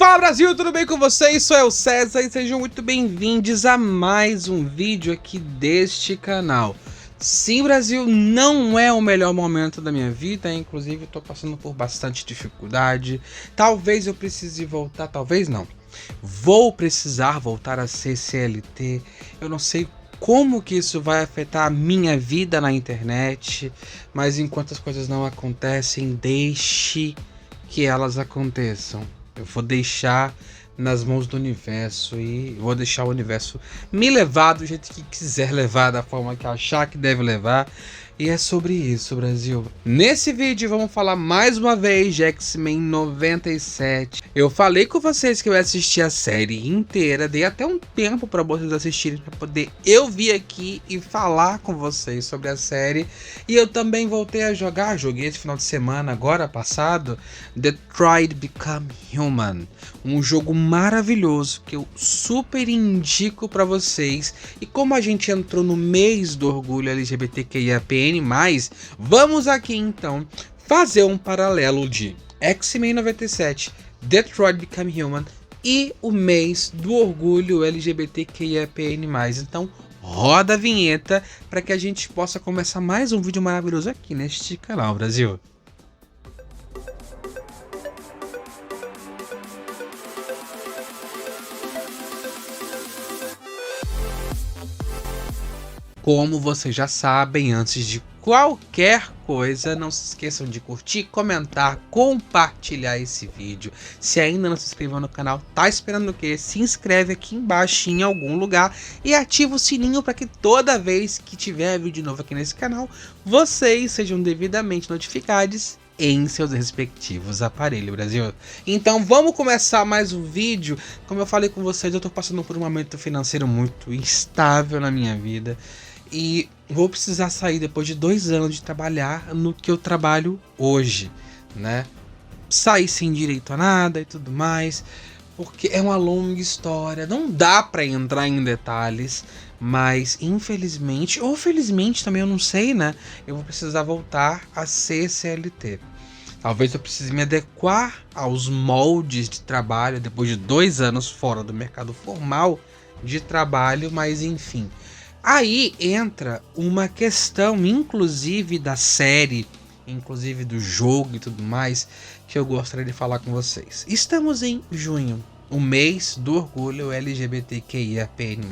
Fala Brasil, tudo bem com vocês? Sou eu, César, e sejam muito bem-vindos a mais um vídeo aqui deste canal. Sim, Brasil, não é o melhor momento da minha vida, inclusive eu tô passando por bastante dificuldade. Talvez eu precise voltar, talvez não. Vou precisar voltar a ser CLT, eu não sei como que isso vai afetar a minha vida na internet, mas enquanto as coisas não acontecem, deixe que elas aconteçam. Eu vou deixar nas mãos do universo e vou deixar o universo me levar do jeito que quiser levar, da forma que achar que deve levar. E é sobre isso, Brasil. Nesse vídeo vamos falar mais uma vez de X-Men 97. Eu falei com vocês que eu ia assistir a série inteira, dei até um tempo para vocês assistirem, para poder eu vir aqui e falar com vocês sobre a série. E eu também voltei a joguei esse final de semana, agora passado, Detroit Become Human. Um jogo maravilhoso que eu super indico para vocês. E como a gente entrou no mês do orgulho LGBTQIAPN+, vamos aqui então fazer um paralelo de X-Men 97, Detroit Become Human e o mês do orgulho LGBTQIAPN+. Então roda a vinheta para que a gente possa começar mais um vídeo maravilhoso aqui neste canal, Brasil. Como vocês já sabem, antes de qualquer coisa, não se esqueçam de curtir, comentar, compartilhar esse vídeo. Se ainda não se inscreveu no canal, tá esperando o quê? Se inscreve aqui embaixo em algum lugar e ativa o sininho para que toda vez que tiver vídeo novo aqui nesse canal, vocês sejam devidamente notificados em seus respectivos aparelhos, Brasil. Então vamos começar mais um vídeo. Como eu falei com vocês, eu tô passando por um momento financeiro muito instável na minha vida. E vou precisar sair depois de 2 anos de trabalhar no que eu trabalho hoje, né? Sair sem direito a nada e tudo mais, porque é uma longa história, não dá para entrar em detalhes, mas infelizmente, ou felizmente também, eu não sei, né? Eu vou precisar voltar a ser CLT. Talvez eu precise me adequar aos moldes de trabalho depois de 2 anos fora do mercado formal de trabalho, mas enfim. Aí entra uma questão, inclusive da série, inclusive do jogo e tudo mais, que eu gostaria de falar com vocês. Estamos em junho, o mês do orgulho LGBTQIAPN+.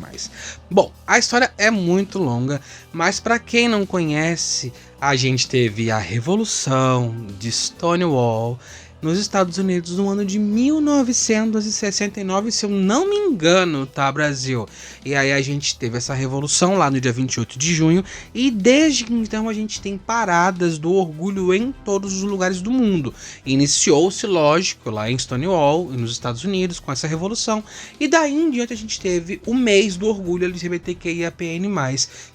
Bom, a história é muito longa, mas para quem não conhece, a gente teve a Revolução de Stonewall nos Estados Unidos no ano de 1969, se eu não me engano, tá, Brasil? E aí a gente teve essa revolução lá no dia 28 de junho, e desde então a gente tem paradas do orgulho em todos os lugares do mundo. Iniciou-se, lógico, lá em Stonewall, nos Estados Unidos, com essa revolução, e daí em diante a gente teve o mês do orgulho LGBTQIAPN+,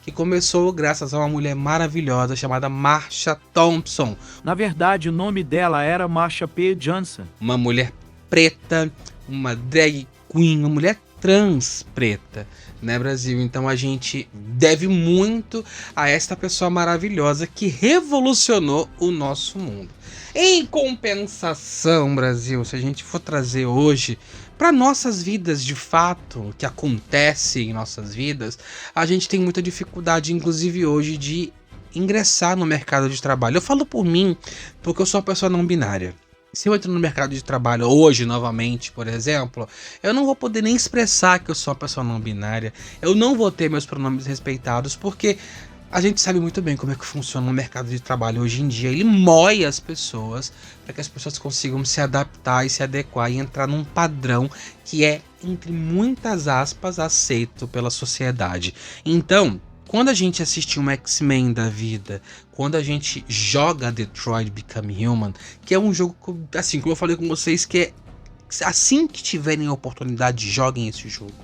que começou graças a uma mulher maravilhosa chamada Marsha Thompson. Na verdade, o nome dela era Marsha P. Johnson. Uma mulher preta, uma drag queen, uma mulher trans preta, né, Brasil? Então a gente deve muito a esta pessoa maravilhosa que revolucionou o nosso mundo. Em compensação, Brasil, se a gente for trazer hoje para nossas vidas de fato, o que acontece em nossas vidas, a gente tem muita dificuldade, inclusive hoje, de ingressar no mercado de trabalho. Eu falo por mim, porque eu sou uma pessoa não binária. Se eu entro no mercado de trabalho hoje, novamente, por exemplo, eu não vou poder nem expressar que eu sou uma pessoa não binária. Eu não vou ter meus pronomes respeitados, porque a gente sabe muito bem como é que funciona o mercado de trabalho hoje em dia. Ele moe as pessoas para que as pessoas consigam se adaptar e se adequar e entrar num padrão que é, entre muitas aspas, aceito pela sociedade. Então, quando a gente assiste um X-Men da vida, quando a gente joga Detroit Become Human, que é um jogo, assim, como eu falei com vocês, que é assim que tiverem a oportunidade, joguem esse jogo.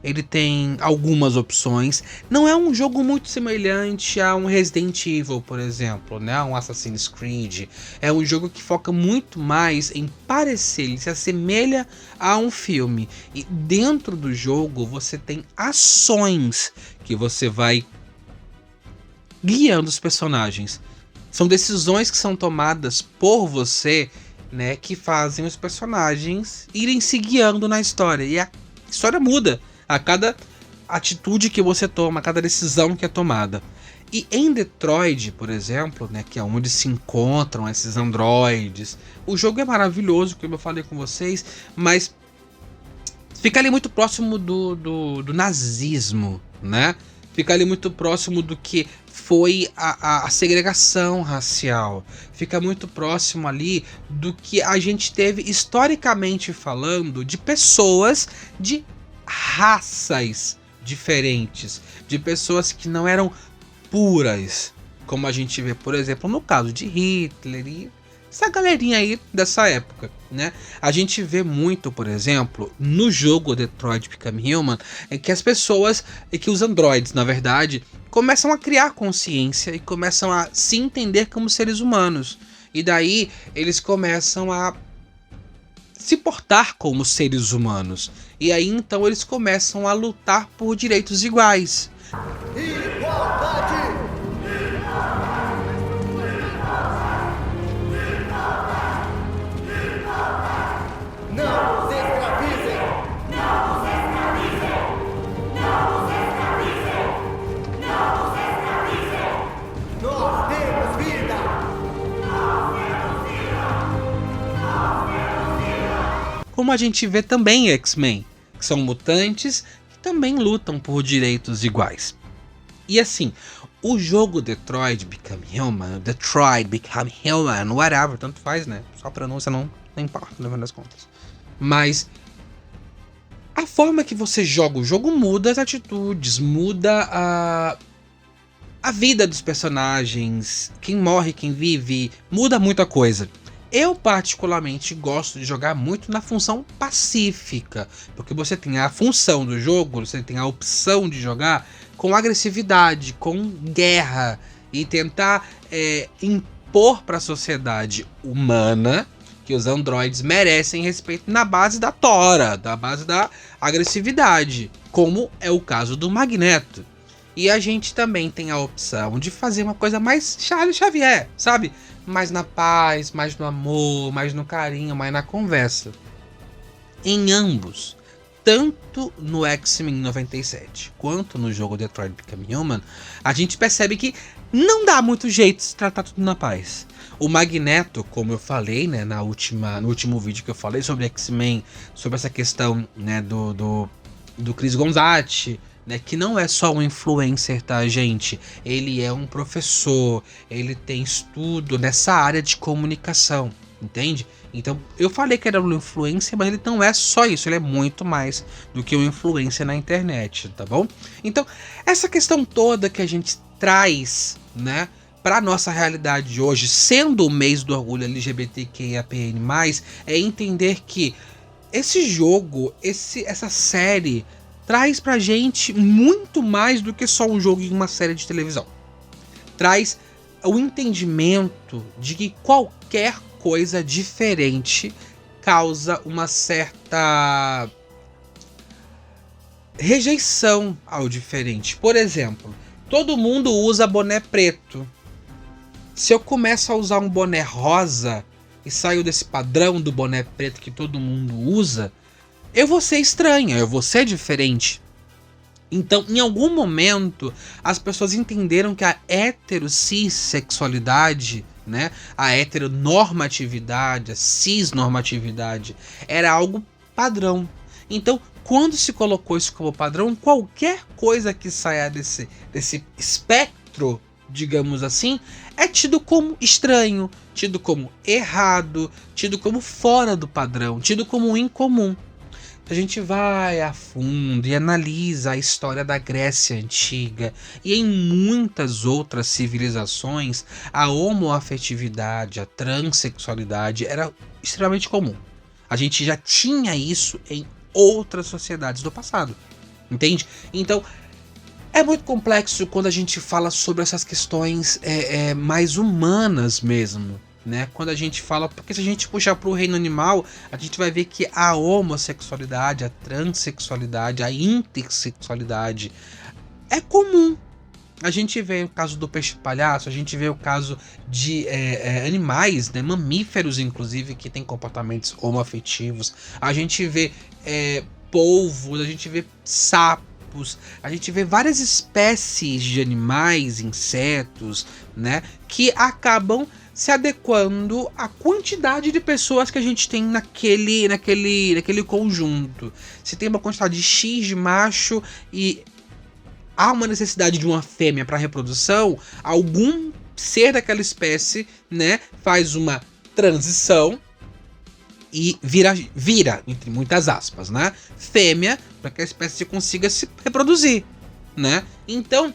Ele tem algumas opções, não é um jogo muito semelhante a um Resident Evil, por exemplo, né? Um Assassin's Creed. É um jogo que foca muito mais em parecer, ele se assemelha a um filme. E dentro do jogo você tem ações que você vai guiando os personagens. São decisões que são tomadas por você né, que fazem os personagens irem se guiando na história. E a história muda a cada atitude que você toma, a cada decisão que é tomada. E em Detroit, por exemplo, né, que é onde se encontram esses androides, o jogo é maravilhoso, como eu falei com vocês, mas fica ali muito próximo do nazismo, né? Fica ali muito próximo do que foi a segregação racial. Fica muito próximo ali do que a gente teve historicamente falando de pessoas de raças diferentes, de pessoas que não eram puras, como a gente vê, por exemplo, no caso de Hitler e essa galerinha aí dessa época, né? A gente vê muito, por exemplo, no jogo Detroit Become Human, que as pessoas, que os androides, na verdade, começam a criar consciência e começam a se entender como seres humanos. E daí eles começam a se portar como seres humanos. E aí então eles começam a lutar por direitos iguais. Igualdade! Não os escravizem! Não os escravizem! Não os escravizem! Não os escravizem! Nós temos vida! Nós temos vida! Nós temos vida! Como a gente vê também em X-Men, que são mutantes que também lutam por direitos iguais. E assim, o jogo Detroit Become Human, whatever, tanto faz, né? Só a pronúncia não importa, no final das contas. Mas a forma que você joga o jogo muda as atitudes, muda a vida dos personagens, quem morre, quem vive, muda muita coisa. Eu particularmente gosto de jogar muito na função pacífica, porque você tem a função do jogo, você tem a opção de jogar com agressividade, com guerra e tentar impor para a sociedade humana que os androides merecem respeito na base da tora, da base da agressividade, como é o caso do Magneto. E a gente também tem a opção de fazer uma coisa mais Charles Xavier, sabe? Mais na paz, mais no amor, mais no carinho, mais na conversa. Em ambos, tanto no X-Men 97 quanto no jogo Detroit Become Human, a gente percebe que não dá muito jeito de se tratar tudo na paz. O Magneto, como eu falei, né, no último vídeo que eu falei sobre X-Men, sobre essa questão, né, do Chris Gonzatti, né, que não é só um influencer, tá, gente? Ele é um professor, ele tem estudo nessa área de comunicação, entende? Então, eu falei que era um influencer, mas ele não é só isso, ele é muito mais do que um influencer na internet, tá bom? Então, essa questão toda que a gente traz, né, para nossa realidade de hoje, sendo o mês do orgulho LGBTQIAPN+, é entender que esse jogo, essa série traz pra gente muito mais do que só um jogo em uma série de televisão. Traz o entendimento de que qualquer coisa diferente causa uma certa rejeição ao diferente. Por exemplo, todo mundo usa boné preto. Se eu começo a usar um boné rosa e saio desse padrão do boné preto que todo mundo usa, eu vou ser estranha, eu vou ser diferente. Então, em algum momento, as pessoas entenderam que a heterossexualidade, né, a heteronormatividade, a cisnormatividade, era algo padrão. Então, quando se colocou isso como padrão, qualquer coisa que saia desse espectro, digamos assim, é tido como estranho, tido como errado, tido como fora do padrão, tido como incomum. A gente vai a fundo e analisa a história da Grécia Antiga e em muitas outras civilizações a homoafetividade, a transexualidade era extremamente comum. A gente já tinha isso em outras sociedades do passado, entende? Então é muito complexo quando a gente fala sobre essas questões mais humanas mesmo. Né? Quando a gente fala, porque se a gente puxar para o reino animal, a gente vai ver que a homossexualidade, a transexualidade, a intersexualidade é comum, A gente vê o caso do peixe-palhaço, a gente vê o caso de animais, né, mamíferos inclusive, que têm comportamentos homoafetivos. A gente vê polvos, a gente vê sapos, a gente vê várias espécies de animais, insetos, né, que acabam se adequando à quantidade de pessoas que a gente tem naquele conjunto. Se tem uma quantidade X de macho e há uma necessidade de uma fêmea para reprodução, algum ser daquela espécie, né, faz uma transição e vira, entre muitas aspas, né, fêmea, para que a espécie consiga se reproduzir, né? Então,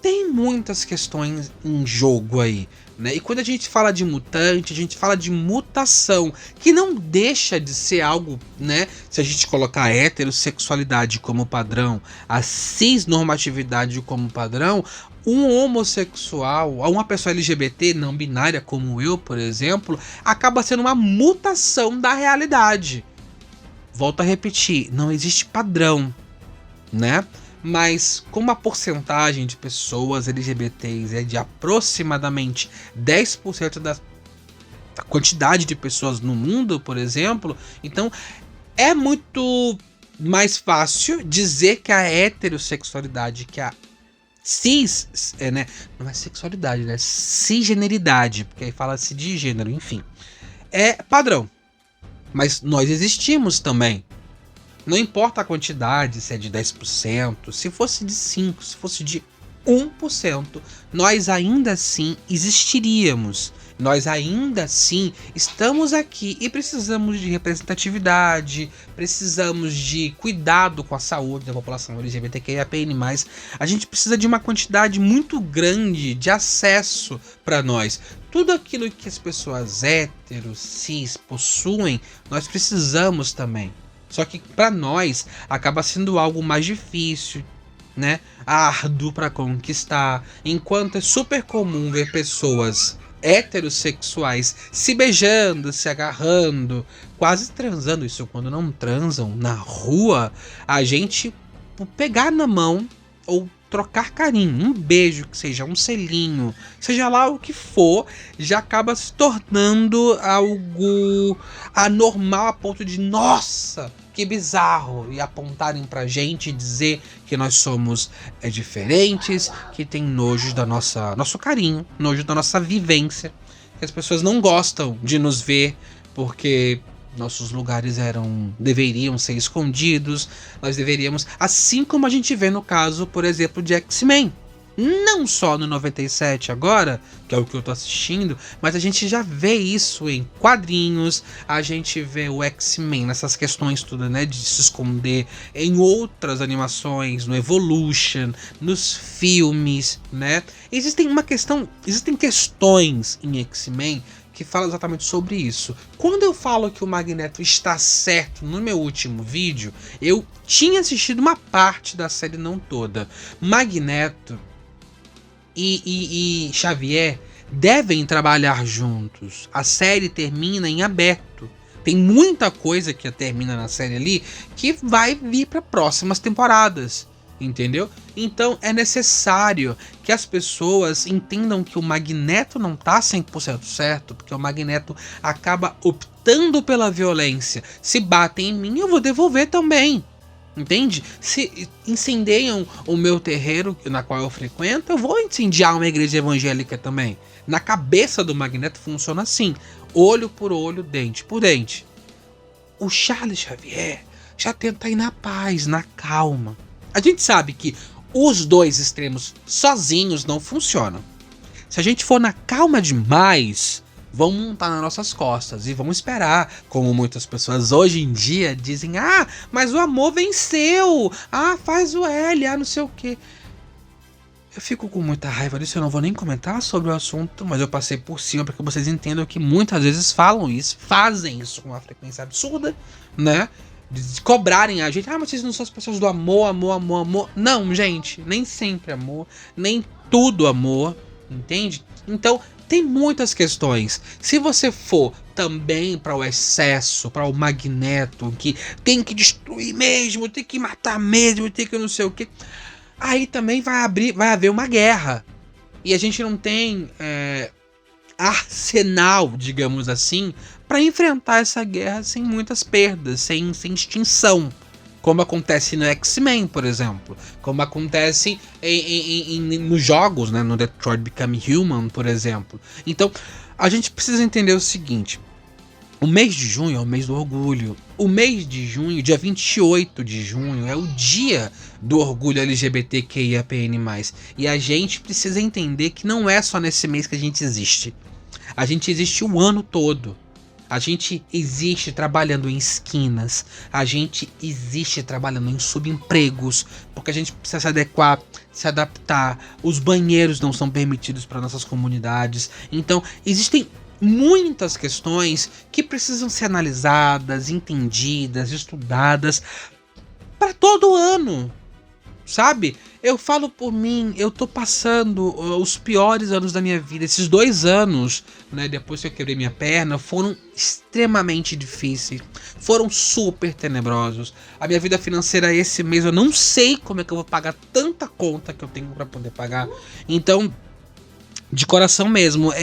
tem muitas questões em jogo aí, né? E quando a gente fala de mutante, a gente fala de mutação, que não deixa de ser algo, né? Se a gente colocar a heterossexualidade como padrão, a cisnormatividade como padrão, um homossexual, uma pessoa LGBT não binária como eu, por exemplo, acaba sendo uma mutação da realidade. Volto a repetir, não existe padrão, né? Mas como a porcentagem de pessoas LGBTs é de aproximadamente 10% da quantidade de pessoas no mundo, por exemplo, então é muito mais fácil dizer que a heterossexualidade, que a né? Não é sexualidade, né? Cisgeneridade, porque aí fala-se de gênero, enfim. É padrão. Mas nós existimos também. Não importa a quantidade, se é de 10%, se fosse de 5%, se fosse de 1%, nós ainda assim existiríamos. Nós ainda assim estamos aqui e precisamos de representatividade, precisamos de cuidado com a saúde da população LGBTQIAPN+. A gente precisa de uma quantidade muito grande de acesso para nós. Tudo aquilo que as pessoas héteros, cis possuem, nós precisamos também. Só que para nós acaba sendo algo mais difícil, né? Árduo para conquistar. Enquanto é super comum ver pessoas heterossexuais se beijando, se agarrando, quase transando. Isso quando não transam na rua, a gente pegar na mão ou trocar carinho, um beijo, que seja um selinho, seja lá o que for, já acaba se tornando algo anormal a ponto de, nossa, que bizarro, e apontarem pra gente e dizer que nós somos diferentes, que tem nojo da nosso carinho, nojo da nossa vivência, que as pessoas não gostam de nos ver porque nossos lugares deveriam ser escondidos, nós deveríamos, assim como a gente vê no caso, por exemplo, de X-Men. Não só no 97 agora, que é o que eu tô assistindo, mas a gente já vê isso em quadrinhos, a gente vê o X-Men nessas questões tudo, né, de se esconder em outras animações, no Evolution, nos filmes, né? Existem questões em X-Men que falam exatamente sobre isso. Quando eu falo que o Magneto está certo no meu último vídeo, eu tinha assistido uma parte da série, não toda. Magneto e Xavier devem trabalhar juntos. A série termina em aberto. Tem muita coisa que termina na série ali que vai vir para próximas temporadas, entendeu? Então é necessário que as pessoas entendam que o Magneto não tá 100% certo, porque o Magneto acaba optando pela violência. Se batem em mim, eu vou devolver também. Entende? Se incendeiam o meu terreiro na qual eu frequento, eu vou incendiar uma igreja evangélica também. Na cabeça do Magneto funciona assim: olho por olho, dente por dente. O Charles Xavier já tenta ir na paz, na calma. A gente sabe que os dois extremos sozinhos não funcionam. Se a gente for na calma demais, vão montar nas nossas costas e vão esperar, como muitas pessoas hoje em dia dizem: ah, mas o amor venceu, ah, faz o L, ah, não sei o que. Eu fico com muita raiva disso, eu não vou nem comentar sobre o assunto, mas eu passei por cima para que vocês entendam que muitas vezes fazem isso com uma frequência absurda, né? De cobrarem a gente: ah, mas vocês não são as pessoas do amor, amor, amor, amor. Não, gente, nem sempre amor, nem tudo amor, entende? Então, tem muitas questões. Se você for também para o excesso, para o Magneto, que tem que destruir mesmo, tem que matar mesmo, tem que não sei o que, aí também vai haver uma guerra. E a gente não tem arsenal, digamos assim, para enfrentar essa guerra sem muitas perdas, sem extinção. Como acontece no X-Men, por exemplo. Como acontece nos jogos, né? No Detroit Become Human, por exemplo. Então, a gente precisa entender o seguinte. O mês de junho é o mês do orgulho. O mês de junho, dia 28 de junho, é o dia do orgulho LGBTQIAPN+. E a gente precisa entender que não é só nesse mês que a gente existe. A gente existe o ano todo. A gente existe trabalhando em esquinas, a gente existe trabalhando em subempregos, porque a gente precisa se adequar, se adaptar, os banheiros não são permitidos para nossas comunidades. Então, existem muitas questões que precisam ser analisadas, entendidas, estudadas para todo ano, sabe? Eu falo por mim, eu tô passando os piores anos da minha vida. Esses 2 anos, né, depois que eu quebrei minha perna, foram extremamente difíceis. Foram super tenebrosos. A minha vida financeira esse mês, eu não sei como é que eu vou pagar tanta conta que eu tenho para poder pagar. Então, de coração mesmo,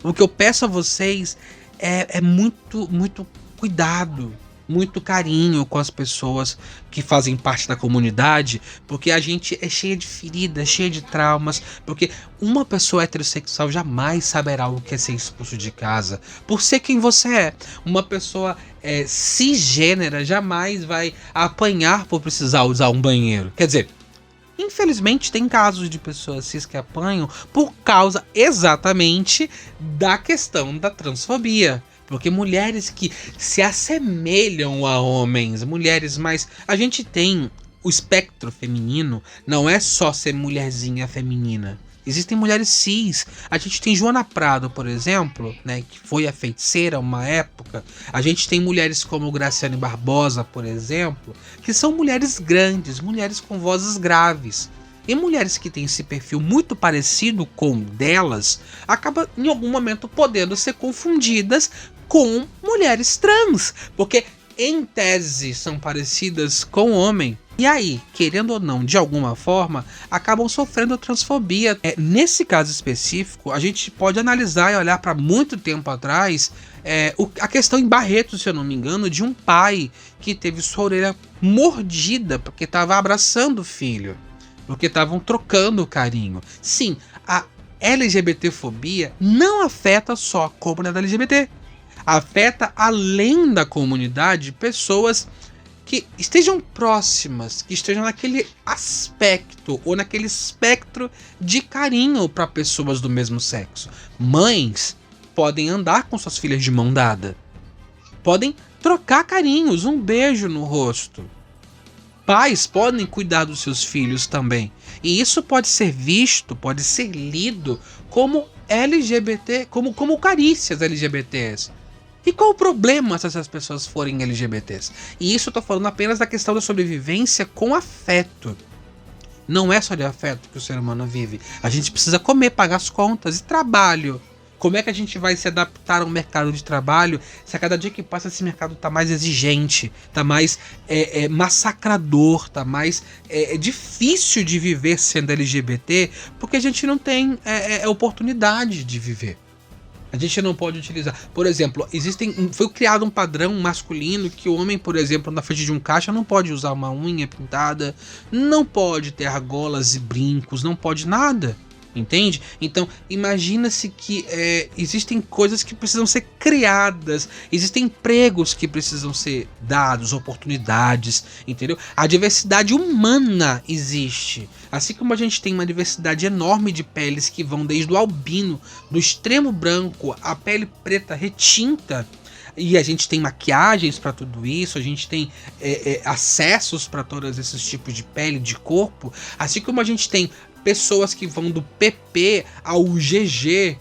o que eu peço a vocês é muito, muito cuidado. Muito carinho com as pessoas que fazem parte da comunidade, porque a gente é cheia de feridas, cheia de traumas, porque uma pessoa heterossexual jamais saberá o que é ser expulso de casa, por ser quem você é. Uma pessoa cisgênera jamais vai apanhar por precisar usar um banheiro. Quer dizer, infelizmente tem casos de pessoas cis que apanham por causa exatamente da questão da transfobia. Porque mulheres que se assemelham a homens, mulheres mais... A gente tem o espectro feminino, não é só ser mulherzinha feminina. Existem mulheres cis. A gente tem Joana Prado, por exemplo, né, que foi a feiticeira uma época. A gente tem mulheres como Graciane Barbosa, por exemplo, que são mulheres grandes, mulheres com vozes graves. E mulheres que têm esse perfil muito parecido com delas, acabam em algum momento podendo ser confundidas com mulheres trans, porque em tese são parecidas com homem. E aí, querendo ou não, de alguma forma, acabam sofrendo transfobia. Nesse caso específico, a gente pode analisar e olhar para muito tempo atrás a questão em Barretos, se eu não me engano, de um pai que teve sua orelha mordida porque estava abraçando o filho. Porque estavam trocando carinho. Sim, a LGBTfobia não afeta só a comunidade LGBT. Afeta, além da comunidade, pessoas que estejam próximas, que estejam naquele aspecto ou naquele espectro de carinho para pessoas do mesmo sexo. Mães podem andar com suas filhas de mão dada. Podem trocar carinhos, um beijo no rosto. Pais podem cuidar dos seus filhos também. E isso pode ser visto, pode ser lido como LGBT, como carícias LGBTs. E qual o problema se essas pessoas forem LGBTs? E isso eu tô falando apenas da questão da sobrevivência com afeto. Não é só de afeto que o ser humano vive. A gente precisa comer, pagar as contas e trabalho. Como é que a gente vai se adaptar ao mercado de trabalho se a cada dia que passa esse mercado tá mais exigente, tá mais massacrador, tá mais difícil de viver sendo LGBT, porque a gente não tem oportunidade de viver. A gente não pode utilizar. Por exemplo, foi criado um padrão masculino que o homem, por exemplo, na frente de um caixa não pode usar uma unha pintada, não pode ter argolas e brincos, não pode nada. Entende? Então, imagina-se que existem coisas que precisam ser criadas, existem empregos que precisam ser dados, oportunidades, entendeu? A diversidade humana existe. Assim como a gente tem uma diversidade enorme de peles que vão desde o albino, do extremo branco, à pele preta retinta, e a gente tem maquiagens para tudo isso, a gente tem acessos para todos esses tipos de pele, de corpo, assim como a gente tem pessoas que vão do PP ao GG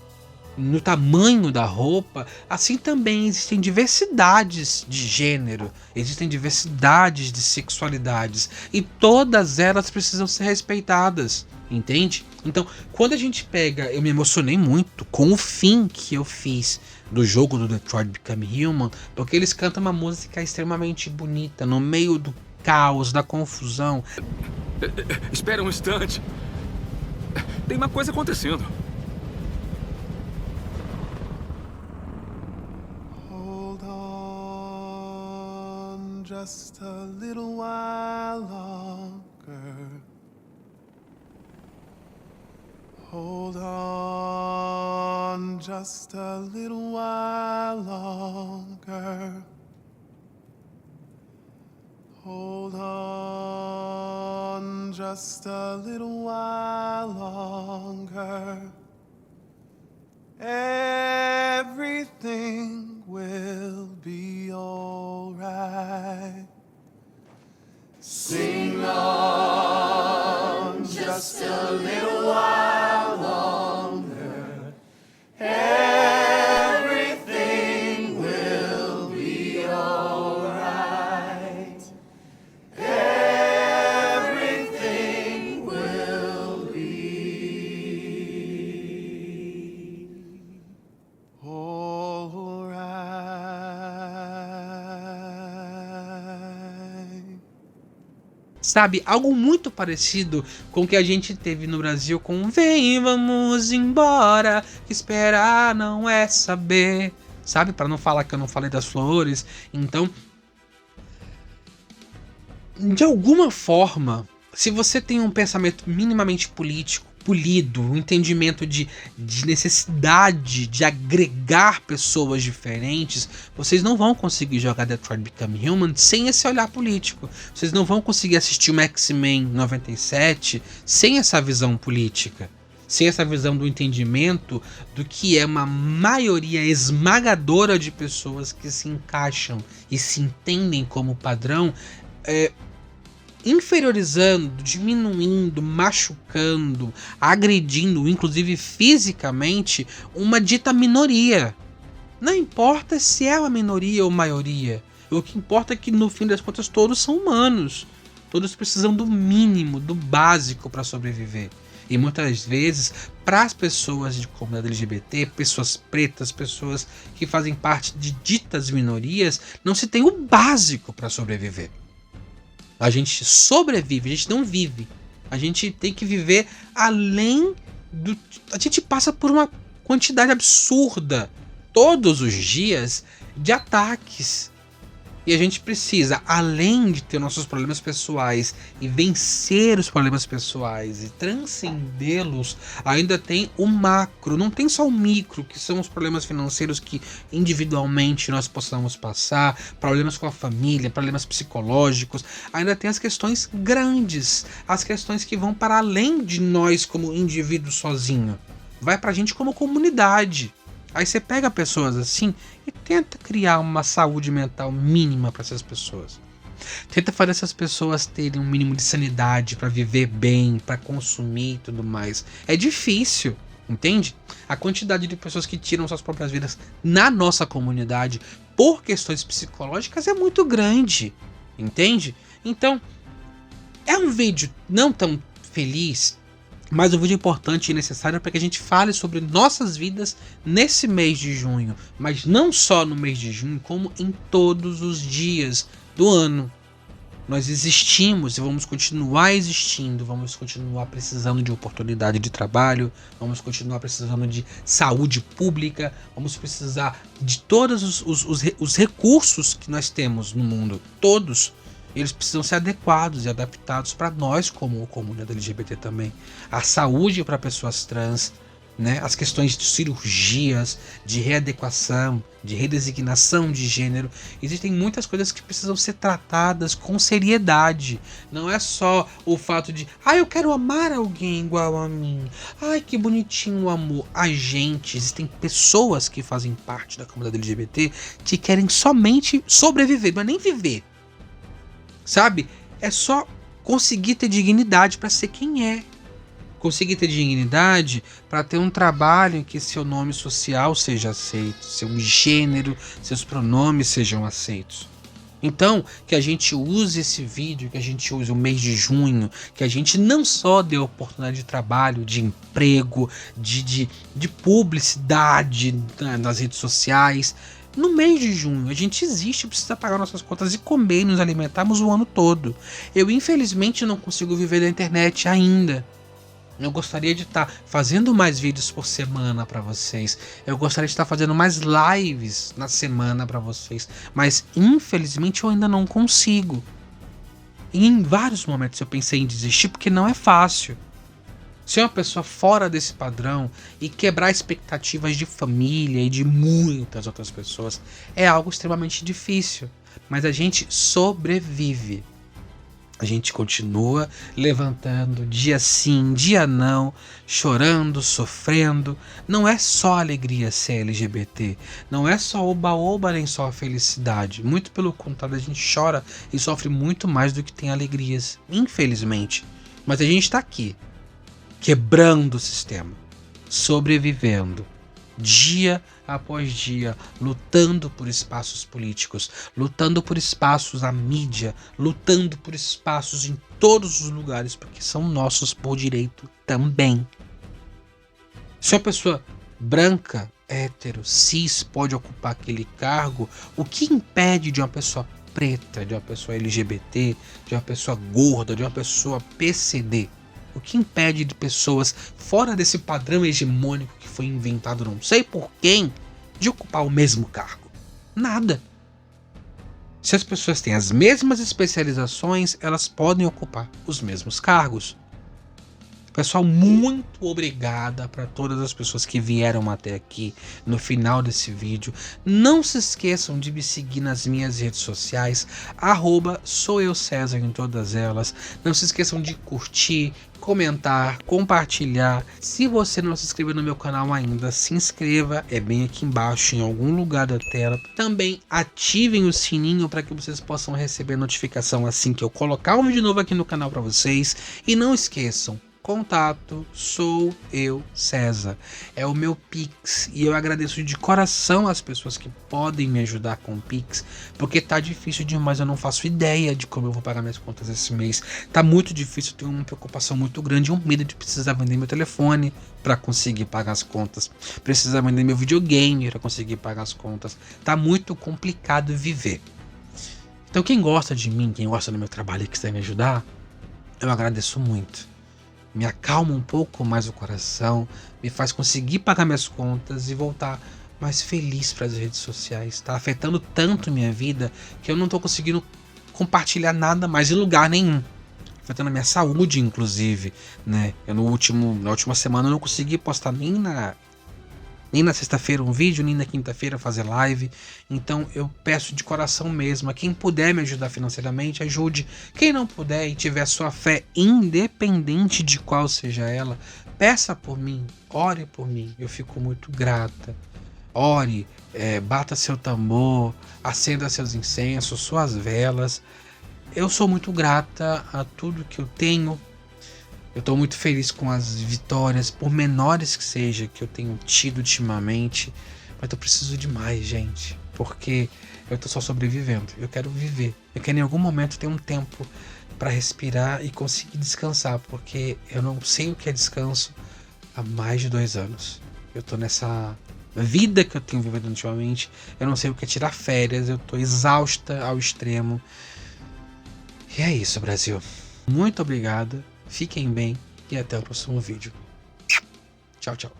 no tamanho da roupa, assim também existem diversidades de gênero, existem diversidades de sexualidades e todas elas precisam ser respeitadas, entende? Então, quando a gente pega, eu me emocionei muito com o fim que eu fiz do jogo do Detroit Become Human, porque eles cantam uma música extremamente bonita no meio do caos, da confusão. Espera um instante. Tem uma coisa acontecendo. Hold on just a little while longer. Hold on just a little while longer. Hold on just a little while longer. Everything will be alright. Sing on just a little while longer. Everything will be alright. Everything will be alright. Sabe, algo muito parecido com o que a gente teve no Brasil com Vem, vamos embora, esperar não é saber. Sabe, para não falar que eu não falei das flores. Então, de alguma forma, se você tem um pensamento minimamente político, polido, um entendimento de necessidade de agregar pessoas diferentes, vocês não vão conseguir jogar Detroit Become Human sem esse olhar político. Vocês não vão conseguir assistir o X-Men 97 sem essa visão política, sem essa visão do entendimento do que é uma maioria esmagadora de pessoas que se encaixam e se entendem como padrão, inferiorizando, diminuindo, machucando, agredindo, inclusive fisicamente, uma dita minoria. Não importa se é uma minoria ou maioria. O que importa é que, no fim das contas, todos são humanos. Todos precisam do mínimo, do básico para sobreviver. E muitas vezes, para as pessoas de comunidade LGBT, pessoas pretas, pessoas que fazem parte de ditas minorias, não se tem o básico para sobreviver. A gente sobrevive, a gente não vive. A gente tem que viver além do... A gente passa por uma quantidade absurda, todos os dias, de ataques. E a gente precisa, além de ter nossos problemas pessoais e vencer os problemas pessoais e transcendê-los, ainda tem o macro. Não tem só o micro, que são os problemas financeiros que individualmente nós possamos passar, problemas com a família, problemas psicológicos. Ainda tem as questões grandes, as questões que vão para além de nós como indivíduo sozinho. Vai pra gente como comunidade. Aí você pega pessoas assim e tenta criar uma saúde mental mínima para essas pessoas. Tenta fazer essas pessoas terem um mínimo de sanidade para viver bem, para consumir e tudo mais. É difícil, entende? A quantidade de pessoas que tiram suas próprias vidas na nossa comunidade por questões psicológicas é muito grande, entende? Então, é um vídeo não tão feliz, mas um vídeo importante e necessário para que a gente fale sobre nossas vidas nesse mês de junho. Mas não só no mês de junho, como em todos os dias do ano. Nós existimos e vamos continuar existindo, vamos continuar precisando de oportunidade de trabalho, vamos continuar precisando de saúde pública, vamos precisar de todos os recursos que nós temos no mundo, todos. Eles precisam ser adequados e adaptados para nós como comunidade LGBT também. A saúde para pessoas trans, né? As questões de cirurgias, de readequação, de redesignação de gênero. Existem muitas coisas que precisam ser tratadas com seriedade. Não é só o fato de eu quero amar alguém igual a mim. Ai, que bonitinho o amor. Existem pessoas que fazem parte da comunidade LGBT que querem somente sobreviver, mas nem viver. Sabe? É só conseguir ter dignidade para ser quem é. Conseguir ter dignidade para ter um trabalho em que seu nome social seja aceito, seu gênero, seus pronomes sejam aceitos. Então, que a gente use esse vídeo, que a gente use o mês de junho, que a gente não só dê oportunidade de trabalho, de emprego, de publicidade nas redes sociais, no mês de junho. A gente existe, precisa pagar nossas contas e comer e nos alimentarmos o ano todo. Eu, infelizmente, não consigo viver da internet ainda. Eu gostaria de estar fazendo mais vídeos por semana para vocês. Eu gostaria de estar fazendo mais lives na semana para vocês. Mas, infelizmente, eu ainda não consigo. E em vários momentos eu pensei em desistir porque não é fácil. Ser uma pessoa fora desse padrão e quebrar expectativas de família e de muitas outras pessoas é algo extremamente difícil. Mas a gente sobrevive. A gente continua levantando dia sim, dia não, chorando, sofrendo. Não é só alegria ser LGBT. Não é só oba-oba nem só felicidade. Muito pelo contrário, a gente chora e sofre muito mais do que tem alegrias, infelizmente. Mas a gente tá aqui, quebrando o sistema, sobrevivendo, dia após dia, lutando por espaços políticos, lutando por espaços na mídia, lutando por espaços em todos os lugares, porque são nossos por direito também. Se uma pessoa branca, hétero, cis pode ocupar aquele cargo, o que impede de uma pessoa preta, de uma pessoa LGBT, de uma pessoa gorda, de uma pessoa PCD? O que impede de pessoas fora desse padrão hegemônico que foi inventado não sei por quem, de ocupar o mesmo cargo? Nada. Se as pessoas têm as mesmas especializações, elas podem ocupar os mesmos cargos. Pessoal, muito obrigada para todas as pessoas que vieram até aqui no final desse vídeo. Não se esqueçam de me seguir nas minhas redes sociais, @soueucesar em todas elas. Não se esqueçam de curtir, comentar, compartilhar. Se você não se inscreveu no meu canal ainda, se inscreva, é bem aqui embaixo em algum lugar da tela. Também ativem o sininho para que vocês possam receber notificação assim que eu colocar um vídeo novo aqui no canal para vocês. E não esqueçam, contato sou eu César, é o meu Pix, e eu agradeço de coração as pessoas que podem me ajudar com o Pix, porque tá difícil demais, eu não faço ideia de como eu vou pagar minhas contas esse mês. Tá muito difícil, eu tenho uma preocupação muito grande, um medo de precisar vender meu telefone para conseguir pagar as contas, precisar vender meu videogame para conseguir pagar as contas. Tá muito complicado viver. Então quem gosta de mim, quem gosta do meu trabalho e quiser me ajudar, eu agradeço muito. Me acalma um pouco mais o coração, me faz conseguir pagar minhas contas e voltar mais feliz para as redes sociais. Tá afetando tanto minha vida que eu não tô conseguindo compartilhar nada mais em lugar nenhum. Afetando a minha saúde, inclusive, né? Na última semana eu não consegui postar nem na sexta-feira um vídeo, nem na quinta-feira fazer live. Então eu peço de coração mesmo, a quem puder me ajudar financeiramente, ajude. Quem não puder e tiver sua fé, independente de qual seja ela, peça por mim, ore por mim, eu fico muito grata. Ore, bata seu tambor, acenda seus incensos, suas velas. Eu sou muito grata a tudo que eu tenho. Eu tô muito feliz com as vitórias, por menores que seja, que eu tenho tido ultimamente. Mas eu preciso de mais, gente. Porque eu tô só sobrevivendo. Eu quero viver. Eu quero em algum momento ter um tempo para respirar e conseguir descansar. Porque eu não sei o que é descanso há mais de 2 anos. Eu tô nessa vida que eu tenho vivido ultimamente. Eu não sei o que é tirar férias. Eu tô exausta ao extremo. E é isso, Brasil. Muito obrigado. Fiquem bem e até o próximo vídeo. Tchau, tchau.